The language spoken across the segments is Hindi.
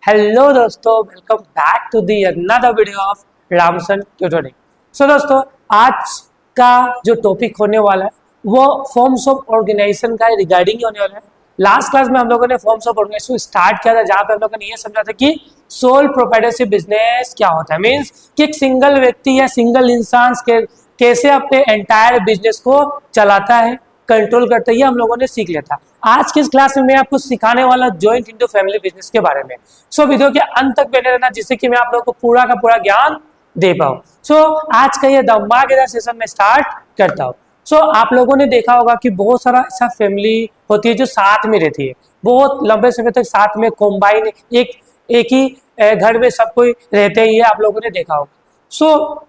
हेलो दोस्तों, welcome back to the another video of रामसन ट्यूटोरियल। सो दोस्तों, आज का जो टॉपिक होने वाला है वो फॉर्म्स ऑफ ऑर्गेनाइजेशन का रिगार्डिंग होने वाला है। लास्ट क्लास में हम लोगों ने फॉर्म्स ऑफ ऑर्गेनाइजेशन स्टार्ट किया था, जहां पे हम लोगों ने ये समझा था कि सोल प्रोप्राइटरशिप बिजनेस क्या होता है। मींस कि एक सिंगल व्यक्ति या सिंगल इंसान कैसे अपने एंटायर बिजनेस को चलाता है, कंट्रोल करता है, ये हम लोगों ने सीख लिया था। आज की इस क्लास में मैं आपको सिखाने वाला जॉइंट इनटू फैमिली बिजनेस के बारे में। सो वीडियो के अंत तक बने रहना, जिससे कि मैं आप लोगों को पूरा का पूरा ज्ञान दे पाऊँ। सो आज का ये धमाकेदार सेशन में स्टार्ट करता हूँ। सो आप लोगों ने देखा होगा कि बहुत सारा ऐसा फैमिली होती है जो साथ में रहती है, बहुत लंबे समय तक साथ में कॉम्बाइन एक ही घर में सब कोई रहते हैं, ये आप लोगों ने देखा होगा। सो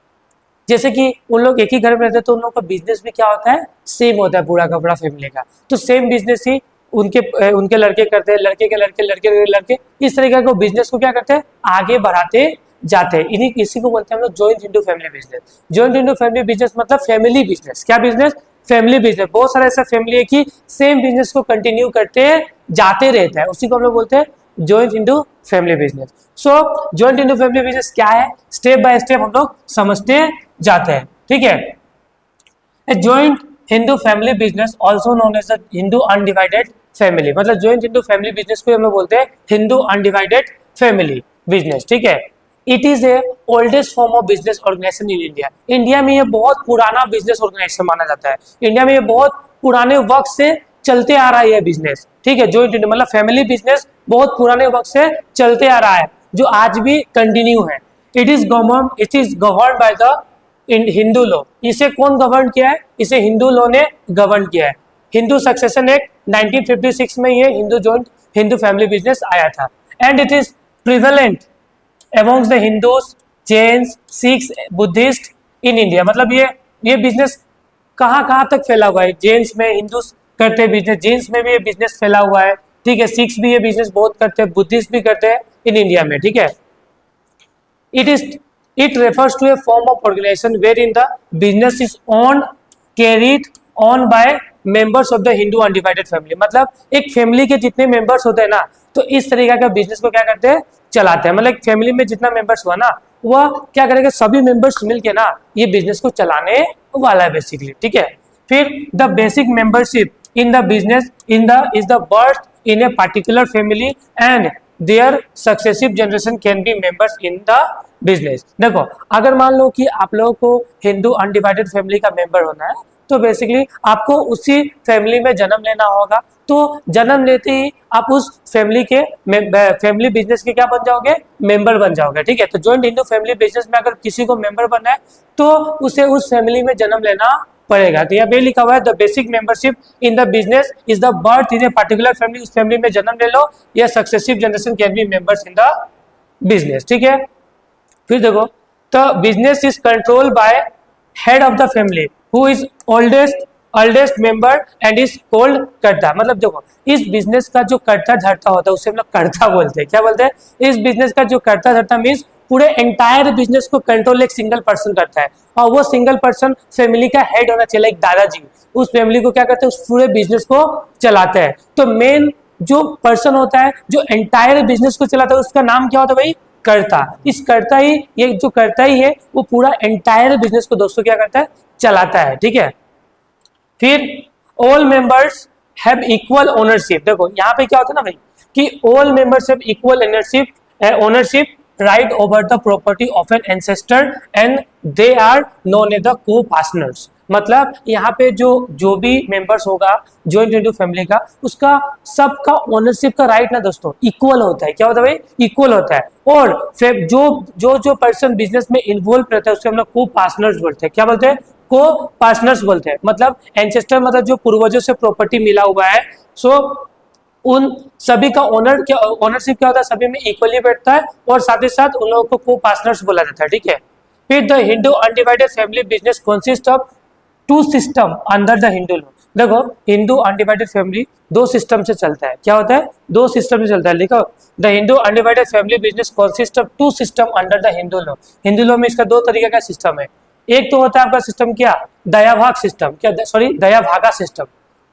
जैसे कि उन लोग एक ही घर में रहते हैं तो उन लोगों का बिजनेस भी क्या होता है, सेम होता है पूरा का पूरा फैमिली का। तो सेम बिजनेस ही उनके लड़के करते हैं, लड़के के लड़के, लड़के के लड़के, इस तरीके को बिजनेस को क्या करते हैं, आगे बढ़ाते जाते हैं। इन्हीं इसी को बोलते हैं हम लोग joint into family business. Joint into family business मतलब फैमिली बिजनेस। क्या बिजनेस? Family business. बहुत सारा ऐसा फैमिली है कि सेम बिजनेस को कंटिन्यू करते जाते रहता है, उसी को हम लोग बोलते हैं जॉइंट इनटू फैमिली बिजनेस। सो जॉइंट इनटू फैमिली बिजनेस क्या है, स्टेप बाय स्टेप हम लोग समझते जाते हैं। ठीक है। A joint Hindu family business also known as Hindu undivided family, मतलब जॉइंट हिंदू फैमिली बिजनेस को हम लोग बोलते हैं हिंदू अनडिवाइडेड फैमिली बिजनेस। ठीक है। It is a oldest form of business organization in India. India में ये बहुत पुराना बिजनेस ऑर्गेनाइजेशन माना जाता है। इंडिया में ये बहुत पुराने वक्त से चलते आ रहा है ये बिजनेस। ठीक है। जॉइंट हिंदू मतलब फैमिली बिजनेस बहुत पुराने वक्त से चलते आ रहा है, जो आज भी कंटिन्यू है। It is govern by the Hindu law. इसे कौन गवर्न किया है? इसे हिंदू लॉ ने गवर्न किया है। हिंदू सक्सेशन एक्ट 1956 में ये हिंदू फैमिली बिजनेस आया था। And it is prevalent amongst the Hindus, Jains, Sikhs, Buddhist in India. मतलब ये बिजनेस कहाँ तक फैला हुआ है? जैन्स में हिंदू करते हैं बिजनेस, जैन्स में भी ये बिजनेस फैला हुआ है। ठीक है। सिख्स भी ये बिजनेस बहुत करते हैं, बुद्धिस्ट भी करते हैं इन इंडिया में। ठीक है। It refers to a form of organization wherein the business is owned, carried on by members of the Hindu undivided family। मतलब एक फैमिली के जितने मेंबर्स होते हैं ना, तो इस तरीके का बिजनेस को क्या करते हैं, चलाते हैं। मतलब एक फैमिली में जितना मेंबर्स हुआ ना, वह क्या करेगा, सभी मेंबर्स मिलके ना ये बिजनेस को चलाने वाला है बेसिकली। ठीक है। फिर the basic membership in the business is the birth in a particular family and their successive generation can be members in the business. देखो, अगर मान लो कि आप लोगों को हिंदू अनडिवाइडेड फैमिली का मेंबर होना है, तो बेसिकली आपको उसी फैमिली में जन्म लेना होगा। तो जन्म लेते ही आप उस फैमिली बिजनेस के क्या बन जाओगे, मेंबर बन जाओगे। ठीक है। तो जॉइंट हिंदू फैमिली बिजनेस में अगर किसी को मेंबर बनना है तो उसे उस फैमिली में जन्म लेना पड़ेगा। तो यहाँ पे लिखा हुआ है the basic membership in the business is the birth in a particular family. उस फैमिली में जन्म ले लो, या successive generation can be members in the business. ठीक है। फिर देखो, the business is control by head of the family who is oldest member and is called कर्ता। मतलब देखो, इस बिजनेस का जो कर्ता धर्ता होता है उसे हम लोग कर्ता बोलते हैं। क्या बोलते हैं? इस बिजनेस का जो कर्ता धर्ता मीन्स पूरे एंटायर बिजनेस को कंट्रोल एक सिंगल पर्सन करता है, और वो सिंगल पर्सन फैमिली का हेड होना चाहिए। एक दादाजी उस फैमिली को क्या करते हैं, उस पूरे बिजनेस को चलाते हैं। तो मेन जो पर्सन होता है जो एंटायर बिजनेस को चलाता है, उसका नाम क्या होता है भाई? कर्ता। ये जो कर्ता ही है वो पूरा एंटायर बिजनेस को दोस्तों क्या करता है, चलाता है। ठीक है। फिर all members have equal ownership. देखो यहाँ पे क्या होता है ना भाई, कि all members have equal ownership right over the property of an ancestor and they are known as the co-partners. मतलब यहाँ पे जो भी मेंबर्स होगा जॉइंट हिंदू फैमिली का, उसका सबका ओनरशिप का राइट ना दोस्तों इक्वल होता है। क्या होता है भाई? इक्वल होता है। और फिर जो पर्सन बिजनेस में इन्वॉल्व रहता है उससे हम लोग को-पार्टनर्स बोलते हैं। क्या बोलते हैं? को-पार्टनर्स बोलते हैं। मतलब एंसेस्टर मतलब जो पूर्वजों से प्रॉपर्टी मिला हुआ है, सो उन सभी का ओनरशिप क्या होता है, सभी में इक्वली बैठता है, और साथ ही साथ उन लोगों को को-पार्टनर्स बोला जाता है। ठीक है। फिर the Hindu undivided family business consist of two system under the Hindu law. देखो, हिंदू अनडिवाइडेड फैमिली दो सिस्टम से चलता है। क्या होता है? दो सिस्टम से चलता है। देखो, the Hindu undivided family business consist of two system under the Hindu law. Hindu law में इसका दो तरीके का सिस्टम है। एक तो होता है आपका सिस्टम क्या, दयाभाग सिस्टम, दयाभागा सिस्टम।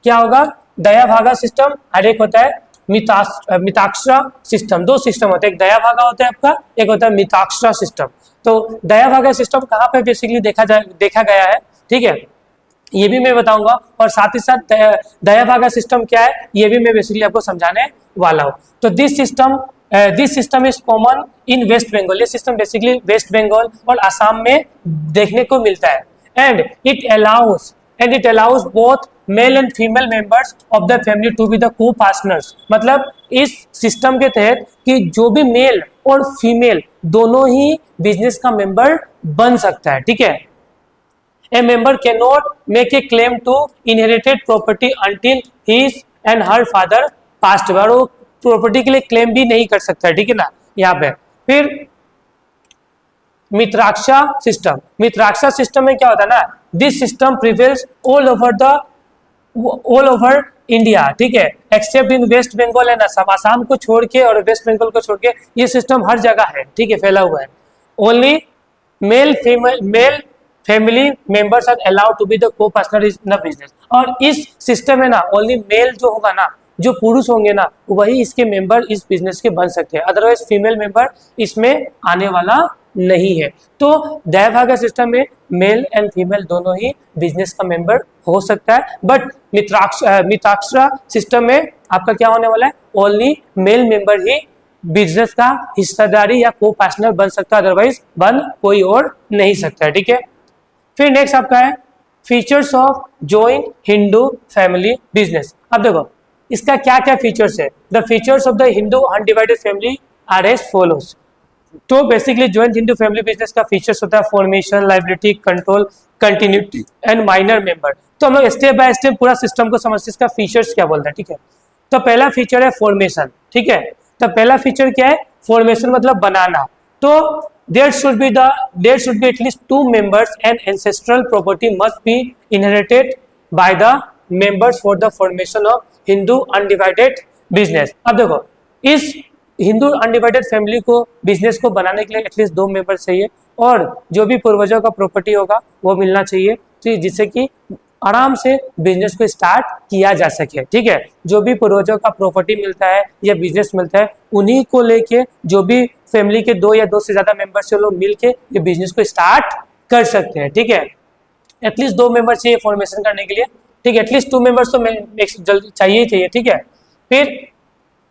क्या होगा? दयाभागा सिस्टम। हर एक होता है मिताक्षरा सिस्टम। दो सिस्टम होते हैं, एक दया भागा होता है आपका, एक होता है मिताक्षरा सिस्टम। तो दया भागा सिस्टम कहाँ पे बेसिकली देखा गया है, ठीक है, ये भी मैं बताऊंगा, और साथ ही साथ दया भागा सिस्टम क्या है ये भी मैं बेसिकली आपको समझाने वाला हूँ। तो this system is common in West Bengal. ये सिस्टम बेसिकली वेस्ट बंगाल और असम में देखने को मिलता है। And it allows both male and female members of the family to be the co partners. मतलब इस सिस्टम के तहत कि जो भी मेल और फीमेल दोनों ही बिजनेस का मेंबर बन सकता है, ठीक है। A member cannot make a claim to inherited property until his and her father passed away। और वो प्रॉपर्टी के लिए क्लेम भी नहीं कर सकता है, ठीक है ना। यहाँ पे फिर मित्राक्षा सिस्टम में क्या होता है ना, this system prevails all over India, ठीक है, except in West Bengal and Assam. Assam को छोड़ के और वेस्ट बंगाल को छोड़ के ये सिस्टम हर जगह है, ठीक है, फैला हुआ है। Only male family members are allowed to be the co partner in the business. और इस सिस्टम में ना ओनली मेल जो होगा ना, जो पुरुष होंगे ना, वही इसके मेंबर इस बिजनेस के बन सकते हैं, अदरवाइज फीमेल मेंबर इसमें आने वाला नहीं है। तो दया भागा सिस्टम में मेल एंड फीमेल दोनों ही बिजनेस का मेंबर हो सकता है, बट मिताक्षरा सिस्टम में आपका क्या होने वाला है, ओनली मेल मेंबर ही बिजनेस का हिस्सेदारी या को पार्टनर बन सकता है, अदरवाइज बन कोई और नहीं सकता है, ठीक है। फिर नेक्स्ट आपका है features of joint Hindu family business. अब देखो इसका क्या क्या फीचर्स है। The features of the Hindu undivided family are as follows. तो basically joint Hindu family business का फीचर्स होता है formation, liability, control, continuity and minor member. तो हम लोग स्टेप बाय स्टेप पूरा सिस्टम को समझते हैं, इसका फीचर्स क्या बोलता है, ठीक है। तो पहला फीचर है फॉर्मेशन, ठीक है। तो पहला फीचर क्या है, फॉर्मेशन मतलब बनाना। तो there should be at least 2 members and ancestral property must be inherited by the members for the formation of Hindu undivided business। अब देखो इस हिंदू अनडिवाइडेड फैमिली को बिजनेस को बनाने के लिए एटलीस्ट 2 मेंबर चाहिए, और जो भी पूर्वजों का प्रॉपर्टी होगा वो मिलना चाहिए, ठीक, जिससे कि आराम से बिजनेस को स्टार्ट किया जा सके, ठीक है। जो भी पूर्वजों का प्रॉपर्टी मिलता है या बिजनेस मिलता है, उन्हीं को लेके जो भी फैमिली के 2 या 2 से ज्यादा मेंबर से लोग मिलके ये बिजनेस को स्टार्ट कर सकते हैं, ठीक है। एटलीस्ट 2 मेंबर चाहिए फॉर्मेशन करने के लिए, ठीक है, एटलीस्ट 2 मेंबर्स तो जल्दी चाहिए ही चाहिए, ठीक है। फिर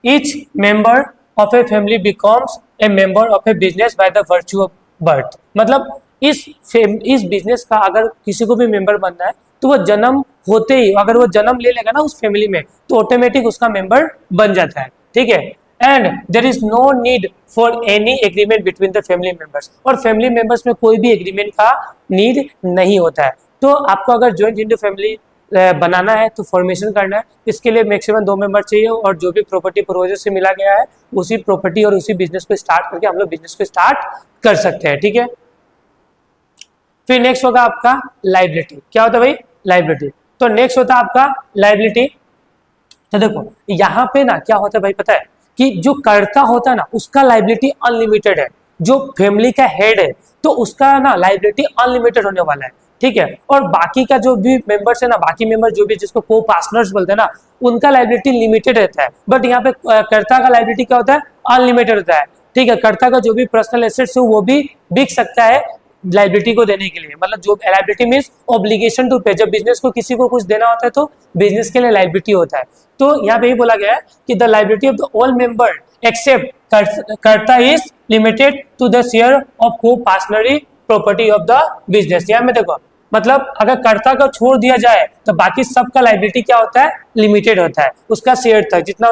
each member of a family becomes a member of A business by the virtue of birth. मतलब इस बिजनेस का अगर किसी को भी मेंबर बनना है तो वो जन्म होते ही अगर वो जन्म ले लेगा ना उस फैमिली में, तो ऑटोमेटिक उसका मेंबर बन जाता है, ठीक है। And there is no need for any agreement between the family members. और फैमिली मेंबर्स में कोई भी एग्रीमेंट का नीड नहीं होता है। तो आपको अगर ज्वाइंट हिंदू फैमिली बनाना है तो फॉर्मेशन करना है, इसके लिए मैक्सिमम 2 मेंबर चाहिए, और जो भी प्रॉपर्टी पूर्वजों से मिला गया है उसी प्रॉपर्टी और उसी बिजनेस को स्टार्ट करके हम लोग बिजनेस को स्टार्ट कर सकते हैं, ठीक है। फिर नेक्स्ट होगा आपका लायबिलिटी। क्या होता है भाई, लायबिलिटी। तो नेक्स्ट होता है आपका लायबिलिटी। तो देखो यहाँ पे ना क्या होता है भाई, पता है कि जो कर्ता होता है ना उसका लायबिलिटी अनलिमिटेड है, जो फैमिली का हेड है तो उसका ना लायबिलिटी अनलिमिटेड होने वाला है, ठीक है। और बाकी का जो भी मेंबर्स है ना, बाकी मेंबर जो भी जिसको को पार्टनर्स बोलते हैं ना, उनका लायबिलिटी लिमिटेड रहता है, बट यहाँ पे कर्ता का लायबिलिटी क्या होता है, अनलिमिटेड होता है, ठीक है। कर्ता का जो भी पर्सनल एसेट्स है वो भी बिक सकता है लायबिलिटी को देने के लिए। मतलब जो लायबिलिटी मींस ऑब्लिगेशन टू पे, जब बिजनेस को किसी को कुछ देना होता है तो बिजनेस के लिए लायबिलिटी होता है। तो यहाँ पे ही बोला गया है कि the liability of the all member except karta is limited to the share of co-partnery property of the business. यहाँ में देखो मतलब अगर कर्ता को छोड़ दिया जाए तो बाकी सबका लायबिलिटी क्या होता है, लिमिटेड होता है, उसका शेयर तक, जितना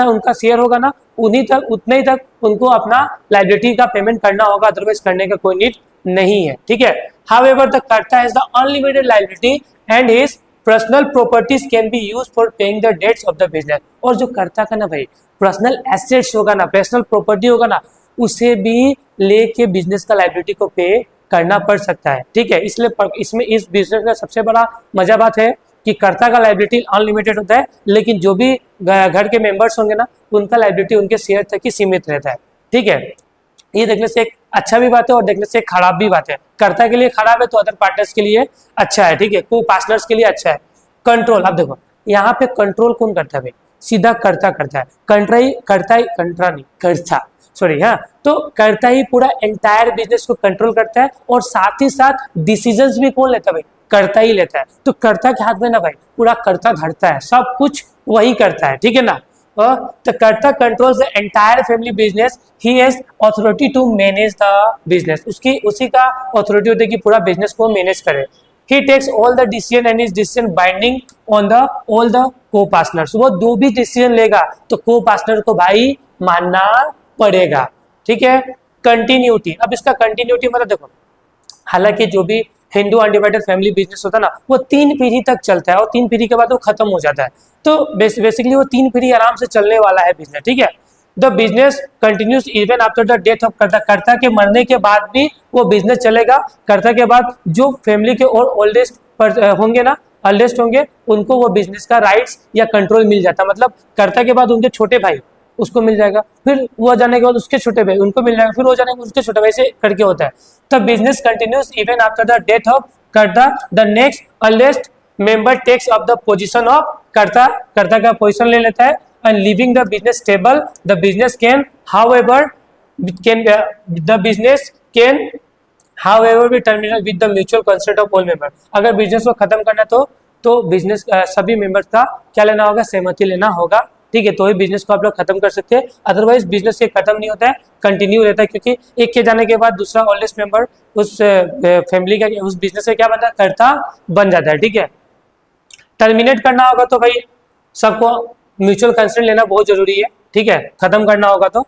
उनका शेयर होगा ना उन्हीं तक, उतने ही तक उनको अपना लायबिलिटी का पेमेंट करना होगा, अदरवाइज करने का कोई नीड नहीं है, ठीक है। However the karta has the unlimited liability and his personal properties can be used for paying the debts of the business. और जो कर्ता का ना भाई पर्सनल एसेट्स होगा ना, पर्सनल प्रॉपर्टी होगा ना, उसे भी लेके बिजनेस का लायबिलिटी को पे करना पड़ सकता है, ठीक है। इसलिए इसमें इस बिजनेस का सबसे बड़ा मजा बात है कि कर्ता का लायबिलिटी अनलिमिटेड होता है, लेकिन जो भी घर के मेंबर्स होंगे ना उनका लायबिलिटी उनके शेयर तक ही सीमित रहता है, ठीक है। ये देखने से एक अच्छा भी बात है और देखने से एक खराब भी बात है। कर्ता के लिए खराब है तो अदर पार्टनर्स के लिए अच्छा है, ठीक है, को पार्टनर्स के लिए अच्छा है। कंट्रोल, अब देखो यहाँ पे कंट्रोल कौन करता है भाई, सीधा कर्ता करता है, कंट्रा ही करता ही कंट्रा नहीं कर्ता सॉरी हाँ, तो कर्ता ही पूरा एंटायर बिजनेस को कंट्रोल करता है और साथ ही साथ डिसीजंस भी कौन लेता है भाई, कर्ता ही लेता है। तो कर्ता के हाथ में ना भाई पूरा कर्ता धरता है, सब कुछ वही करता है, ठीक है ना। तो karta controls the entire family business, he has authority to manage the business, उसकी उसी का अथॉरिटी होती है कि पूरा बिजनेस को मैनेज करे। He takes all the decision and his decision binding on the all the co-partners, वो जो भी डिसीजन लेगा तो को पार्टनर को भाई मानना पड़ेगा, ठीक है। कंटिन्यूटी, अब इसका कंटिन्यूटी मतलब देखो, हालांकि जो भी हिंदू अनडिवाइडेड फैमिली बिजनेस होता है ना वो 3 पीढ़ी तक चलता है और 3 पीढ़ी के बाद वो खत्म हो जाता है, तो बेसिकली वो 3 पीढ़ी आराम से चलने वाला है बिजनेस, ठीक है। The business continues even after the death of karta, कर्ता के मरने के बाद भी वो बिजनेस चलेगा। कर्ता के बाद जो फैमिली के और ओल्डेस्ट होंगे ना, ओल्डेस्ट होंगे, उनको वो बिजनेस का राइट्स या कंट्रोल मिल जाता है, मतलब कर्ता के बाद उनके छोटे भाई उसको मिल जाएगा, फिर वो जाने के बाद उसके छोटे भाई उनको मिल जाएगा, फिर वो जाने के बाद उसके छोटे भाई, से करके होता है। The business continues even after the death of karta, the next earliest member takes up the position of karta, karta का पोजीशन ले लेता है। And leaving the business stable, the business can however be terminated with the mutual consent of all members। अगर बिजनेस को खत्म करना तो बिजनेस सभी मेंबर्स का क्या लेना होगा, सहमति लेना होगा, ठीक है, तो ही बिजनेस को आप लोग खत्म कर सकते हैं। अदरवाइज बिजनेस ये खत्म नहीं होता है, कंटिन्यू रहता है, क्योंकि एक के जाने के बाद दूसरा ओल्डेस्ट मेंबर उस फैमिली का उस बिजनेस का क्या बनता है, कर्ता बन जाता है, ठीक है। टर्मिनेट करना होगा तो भाई सबको म्यूचुअल कंसेंट लेना बहुत जरूरी है, ठीक है, खत्म करना होगा तो।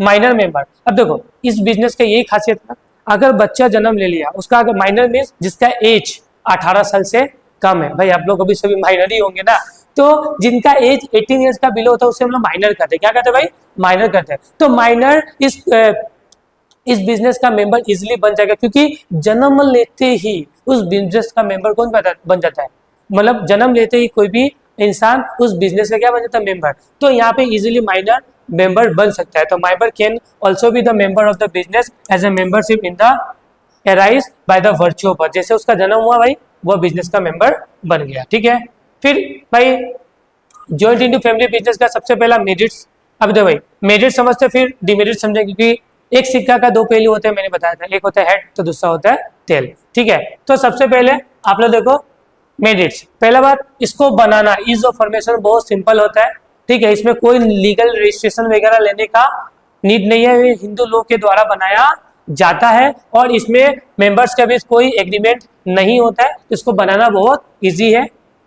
माइनर मेंबर, अब देखो इस बिजनेस का यही खासियत है, अगर बच्चा जन्म ले लिया उसका, अगर माइनर मीन्स जिसका एज 18 साल से कम है, भाई आप लोग अभी सभी माइनर ही होंगे ना, तो जिनका एज 18 ईयर्स का बिलो होता है उसे हम लोग माइनर कहते हैं, क्या कहते हैं भाई, माइनर कहते हैं। तो माइनर इस बिजनेस का मेंबर इजिली बन जाएगा, क्योंकि जन्म लेते ही उस बिजनेस का मेंबर कौन बन जाता है, मतलब जन्म लेते ही कोई भी इंसान उस बिजनेस का क्या बन जाता है, मेंबर। तो यहाँ पे इजीली माइनर मेंबर बन सकता है। तो minor can also be the member of the business as a membership in the arise by the virtue of, जैसे उसका जन्म हुआ भाई वो बिजनेस का मेंबर बन गया, ठीक है। फिर भाई जॉइंट इंटू फैमिली बिजनेस का सबसे पहला मेरिट्स, अब देखो भाई मेरिट समझते फिर डिमेरिट समझे, क्योंकि एक सिक्का का 2 पहलू होते हैं, मैंने बताया था, एक होता है हेड तो दूसरा होता है टेल, ठीक है। तो सबसे पहले आप लोग देखो मेरिट्स, पहला बात इसको बनाना, इज ऑफ फॉर्मेशन बहुत सिंपल होता है, ठीक है, इसमें कोई लीगल रजिस्ट्रेशन वगैरह लेने का नीड नहीं है, ये हिंदू लोग के द्वारा बनाया जाता है और इसमें मेंबर्स के बीच कोई एग्रीमेंट नहीं होता है, इसको बनाना बहुत इजी है।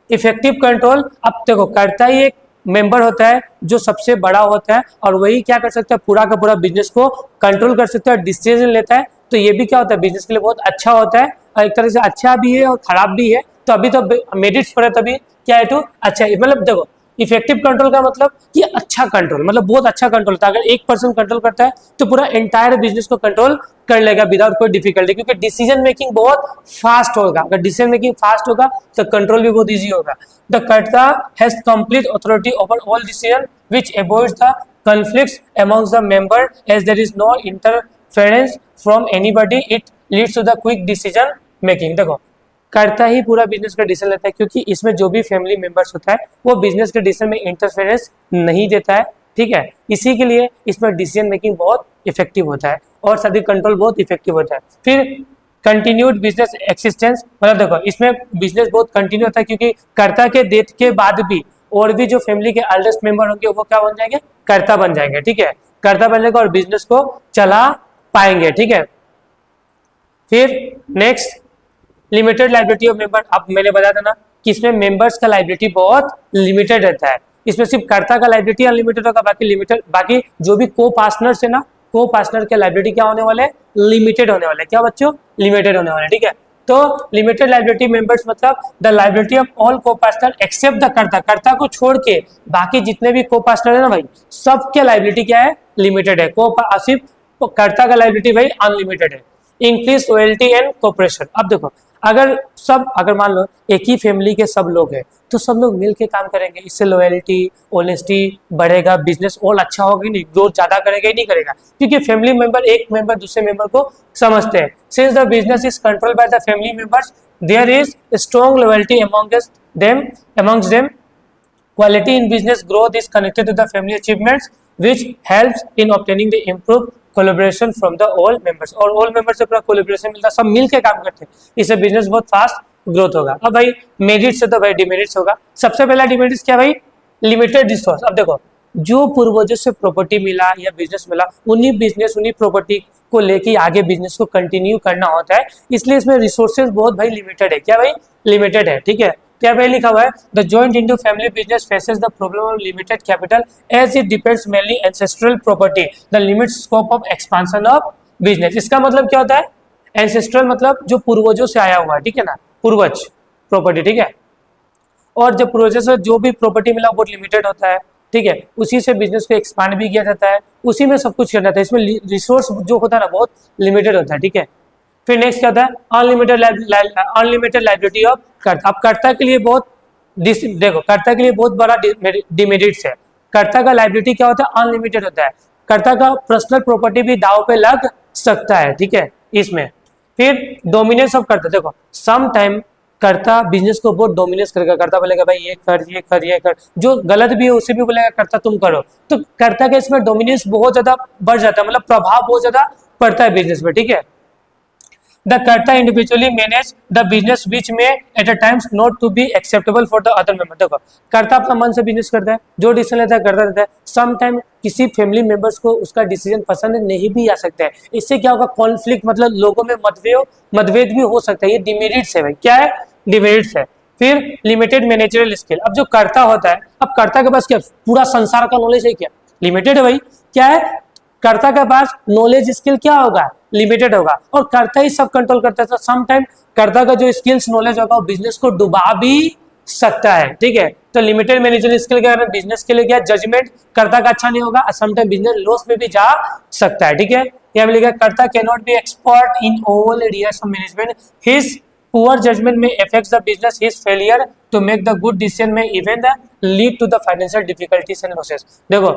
इफेक्टिव कंट्रोल, अब देखो कर्ता ही एक मेंबर होता है जो सबसे बड़ा होता है और वही क्या कर सकता है, पूरा का पूरा बिजनेस को कंट्रोल कर सकता है, डिसीजन लेता है, तो ये भी क्या होता है, बिजनेस के लिए बहुत अच्छा होता है, और एक तरह से अच्छा भी है और खराब भी है। तो अभी तो मेरिट्स पर है, तभी क्या है तो अच्छा है, मतलब देखो इफेक्टिव कंट्रोल का मतलब कि अच्छा कंट्रोल, मतलब बहुत अच्छा कंट्रोल होता है। अगर एक पर्सन कंट्रोल करता है तो पूरा एंटायर बिजनेस को कंट्रोल कर लेगा विदाउट कोई डिफिकल्टी, क्योंकि डिसीजन मेकिंग बहुत फास्ट होगा। अगर डिसीजन मेकिंग फास्ट होगा तो कंट्रोल भी बहुत इजी होगा। The karta has complete authority over all decision which avoids the conflicts amongst the member as there is no interference from anybody, it leads to the quick decision making. देखो करता ही पूरा बिजनेस का डिसीजन लेता है, क्योंकि इसमें जो भी फैमिली मेंबर्स होता है वो बिजनेस के डिसीजन में इंटरफेरेंस नहीं देता है, ठीक है, इसी के लिए इसमें डिसीजन मेकिंग बहुत इफेक्टिव होता है और सभी कंट्रोल बहुत इफेक्टिव होता है। फिर कंटिन्यूड बिजनेस एक्सिस्टेंस, मतलब देखो इसमें बिजनेस बहुत कंटिन्यू होता है, क्योंकि कर्ता के डेथ के बाद भी और भी जो फैमिली के एल्डेस्ट मेंबर होंगे वो क्या बन जाएंगे, कर्ता बन जाएंगे, ठीक है, कर्ता बन जाएगा और बिजनेस को चला पाएंगे, ठीक है। फिर next limited liability of member, अब मैंने बताया था ना कि इसमें मेंबर्स का लाइबिलिटी बहुत लिमिटेड रहता है, इसमें सिर्फ कर्ता का लाइबिलिटी अनलिमिटेड होगा, बाकी लिमिटेड, बाकी जो भी को पार्टनर्स है ना, को पार्टनर के लाइबिलिटी क्या होने वाले, लिमिटेड होने वाले, क्या बच्चों, लिमिटेड होने वाले, ठीक है। तो लिमिटेड लाइबिलिटी मेंबर्स मतलब द लाइबिलिटी ऑफ ऑल को पार्टनर एक्सेप्ट द कर्ता, कर्ता को छोड़ के बाकी जितने भी को पार्टनर है ना भाई, सबके लाइबिलिटी क्या है, लिमिटेड है, सिर्फ कर्ता का लाइबिलिटी भाई अनलिमिटेड है। इंक्रीज लॉयल्टी एंड कोऑपरेशन, अब देखो अगर मान लो एक ही फैमिली के सब लोग हैं तो सब लोग मिलके काम करेंगे, इससे लॉयल्टी ऑनेस्टी बढ़ेगा, बिजनेस और अच्छा होगा, नहीं ग्रोथ ज्यादा करेगा ही नहीं करेगा, क्योंकि फैमिली मेंबर एक मेंबर दूसरे मेंबर को समझते हैं। Since the business is controlled by the family members there is strong loyalty amongst them Quality in business growth is connected to the family achievements, which helps in obtaining the improved collaboration from the all members. और all members से पूरा collaboration मिलता है, सब मिल के काम करते हैं, इससे बिजनेस बहुत फास्ट ग्रोथ होगा। अब भाई मेरिट्स है तो भाई डिमेरिट्स होगा। सबसे पहला डिमेरिट्स क्या भाई, लिमिटेड रिसोर्स। अब देखो जो पूर्वजों से प्रॉपर्टी मिला या बिजनेस मिला, उन्हीं बिजनेस उन्हीं प्रॉपर्टी को लेके आगे बिजनेस को कंटिन्यू करना होता है, इसलिए इसमें रिसोर्सेज बहुत भाई लिमिटेड है। क्या भाई, लिमिटेड है, ठीक है। क्या भाई लिखा हुआ है, the joint into family business faces the problem of limited capital as it depends mainly ancestral property the limit scope of expansion of business. इसका मतलब क्या होता है, एंसेस्ट्रल मतलब जो पूर्वजों से आया हुआ है, ठीक है ना, पूर्वज प्रॉपर्टी, ठीक है। और जब पूर्वजों से जो भी प्रॉपर्टी मिला बहुत लिमिटेड होता है, ठीक है, उसी से बिजनेस को एक्सपांड भी किया जाता है, उसी में सब कुछ किया जाता है, इसमें रिसोर्स जो होता है ना बहुत लिमिटेड होता है, ठीक है। फिर नेक्स्ट क्या होता है, अनलिमिटेड लाइबिलिटी ऑफ कर्ता। अब कर्ता के लिए बहुत देखो, कर्ता के लिए बहुत बड़ा डिमेरिट्स है। कर्ता का लाइबिलिटी क्या होता है, अनलिमिटेड होता है। कर्ता का पर्सनल प्रॉपर्टी भी दाव पे लग सकता है, ठीक है इसमें। फिर डोमिनेंस ऑफ कर्ता, देखो सम टाइम कर्ता बिजनेस को बहुत डोमिनेट करेगा, कर्ता बोलेगा भाई ये कर ये कर ये कर, जो गलत भी है उसे भी बोलेगा कर्ता तुम करो, तो कर्ता के इसमें डोमिनेंस बहुत ज्यादा बढ़ जाता है, मतलब प्रभाव बहुत ज्यादा पड़ता है बिजनेस में, ठीक है। The karta individually manage the business which may at a times not to be acceptable for the other member. देखो कर्ता अपना मन से बिजनेस करता है, जो डिसीजन लेता है करता रहता है, सम टाइम किसी फैमिली मेंबर्स को उसका डिसीजन पसंद नहीं भी आ सकता है, इससे क्या होगा, कॉन्फ्लिक्ट, मतलब लोगों में मतभेद भी हो सकता है, ये डिमेरिट्स है भाई, क्या है, डिमेरिट्स है। फिर लिमिटेड मैनेजरियल स्किल, अब जो कर्ता होता है, अब कर्ता के पास क्या पूरा संसार का नॉलेज है क्या, लिमिटेड है भाई, क्या है, कर्ता के पास नॉलेज स्किल क्या होगा, लिमिटेड होगा, और कर्ता ही सब कंट्रोल करता है, तो सम टाइम कर्ता का जो स्किल्स नॉलेज होगा वो बिजनेस को डुबा भी सकता है, ठीक है। तो लिमिटेड मैनेजरियल स्किल के कारण बिजनेस के लिए क्या जजमेंट कर्ता का अच्छा नहीं होगा, सम टाइम बिजनेस लॉस में भी जा सकता है, ठीक है। यहाँ पे लिखा कर्ता can not be expert in all areas of management, his poor judgment may affect the business, his failure to make the good decision may even lead to the financial difficulties and losses। देखो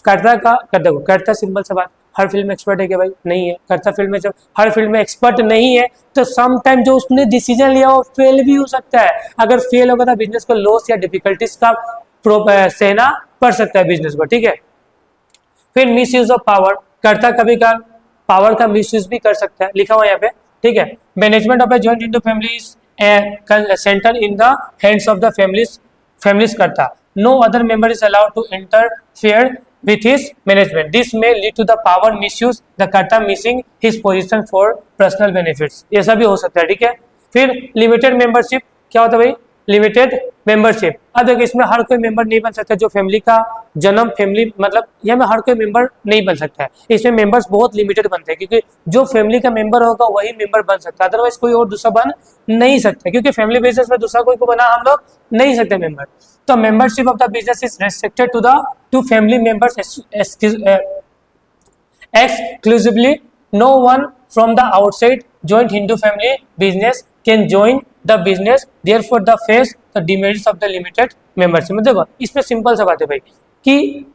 कर्ता का देखो, कर्ता सिंपल सा बात, हर फील्ड में एक्सपर्ट है क्या भाई, नहीं है। कर्ता फील्ड में जब हर फील्ड में एक्सपर्ट नहीं है तो सम टाइम जो उसने डिसीजन लिया वो फेल भी हो सकता है, अगर फेल होगा तो बिजनेस को लॉस या डिफिकल्टीज का सहना पड़ सकता है बिजनेस को, ठीक है। फिर मिस यूज ऑफ पावर, कर्ता कभी का पावर का मिस यूज भी कर सकता है, लिखा हुआ यहाँ पे, ठीक है। Management of a joint Hindu families centre in the hands of the families karta, no other member is allowed to interfere with his management, this may lead to the power misuse, the कर्ता missing his position for personal benefits, ऐसा भी हो सकता है, ठीक है। फिर लिमिटेड मेंबरशिप, क्या होता है भाई, लिमिटेड मेंबरशिप। अब देखिए इसमें हर कोई मेंबर नहीं बन सकता, जो फैमिली का जन्म फैमिली मतलब यहाँ में हर कोई मेंबर नहीं बन सकता है, इसमें मेंबर्स बहुत लिमिटेड बनते हैं, क्योंकि जो फैमिली का मेंबर होगा वही मेंबर बन सकता है, अदरवाइज कोई और दूसरा बन नहीं सकता, क्योंकि फैमिली बिजनेस में दूसरा कोई को बना हम लोग नहीं सकते मेंबर। तो membership of the business is restricted to family members exclusively, no one from the outside joint Hindu family business can join the business, therefore the face the demerits of the limited membership। देखो इसमें सिंपल सा बात है भाई कि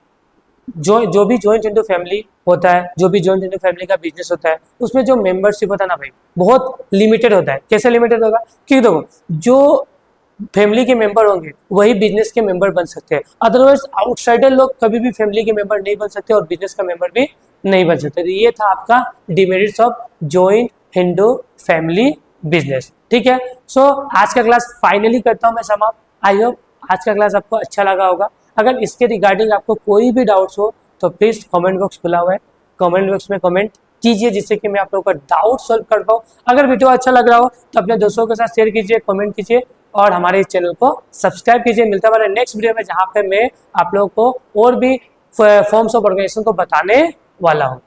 जो भी जॉइंट हिंदू फैमिली होता है, जो भी जॉइंट हिंदू फैमिली का बिजनेस होता है, उसमें जो मेंबरशिप होता है ना भाई बहुत लिमिटेड होता है। कैसे लिमिटेड होगा, क्योंकि देखो जो फैमिली के मेंबर होंगे वही बिजनेस के मेंबर बन सकते हैं, अदरवाइज आउटसाइडर लोग कभी भी फैमिली के मेंबर नहीं बन सकते और बिजनेस का मेंबर भी नहीं बन सकते। तो ये था आपका demerits of joint Hindu family business, ठीक है। सो आज का क्लास फाइनली करता हूँ मैं समाप्त। आई होप आज का क्लास आपको अच्छा लगा होगा। अगर इसके रिगार्डिंग आपको कोई भी डाउट्स हो तो प्लीज कमेंट बॉक्स खुला हुआ है, कमेंट बॉक्स में कमेंट कीजिए, जिससे कि मैं आप लोगों का डाउट सॉल्व कर पाऊँ। अगर वीडियो अच्छा लग रहा हो तो अपने दोस्तों के साथ शेयर कीजिए, कमेंट कीजिए और हमारे इस चैनल को सब्सक्राइब कीजिए। मिलता है हमारे नेक्स्ट वीडियो में, जहाँ पे मैं आप लोगों को और भी फॉर्म्स ऑफ ऑर्गेनाइजेशन को बताने वाला हूँ।